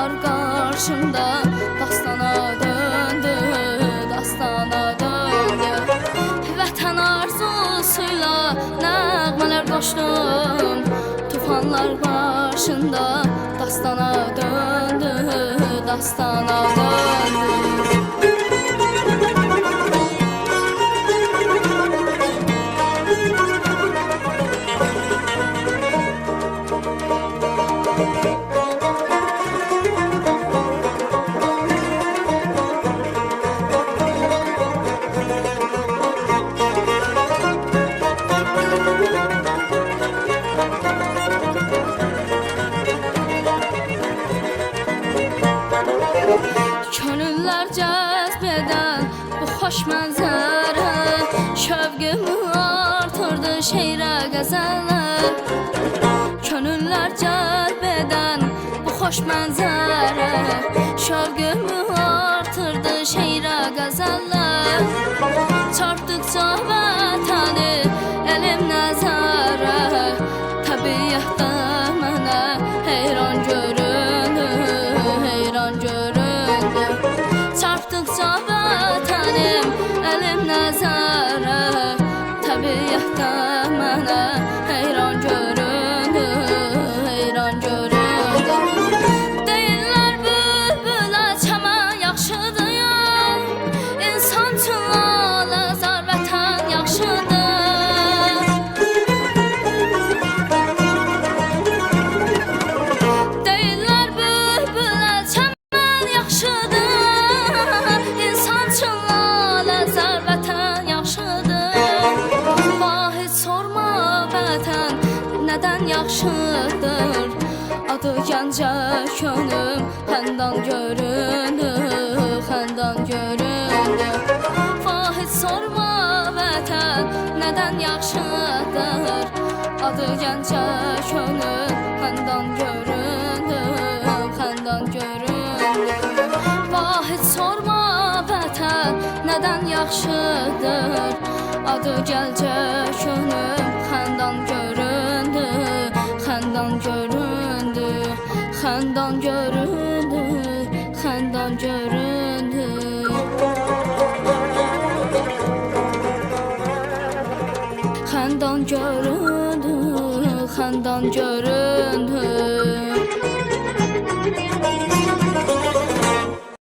Tufanlar karşımda dastana döndü, dastana döndü. Vətən arzusuyla nəğmələr qoşdum. Tufanlar başında dastana döndü, dastana döndü. Könüller cezbeden bu hoş manzara, şövgümü artırdı şeire gazeller. Könüller cezbeden bu hoş manzara, şövgümü artırdı şeire gazeller. Çarptıkça vatani elim nazara, tabiatda mənə heyran göründü, heyran göründü. Çarptıkça vətənim elim nəzərə, təbiətdə mənə heyran göründü, heyran göründü. Deyirlər bülbülə çəmən yaxşıdır ya, insan üçün lalə zar vətən yaxşıdır. Deyirlər bülbülə çəmən yaxşıdır, insan üçün lalə zar vətən yaxşıdır. Vahid sorma vətən nədən yaxşıdır, adı gəncə könlüm xəndan göründü, xəndan göründü. Vahid sorma vətən nədən yaxşıdır, adı gəncə könlüm xəndan göründü, xəndan göründü. Vahid sorma vətən nədən yaxşıdır, adı gəlcə könlüm xəndan göründü, xəndan göründü, xəndan göründü, xəndan göründü. Xəndan göründü, xəndan göründü.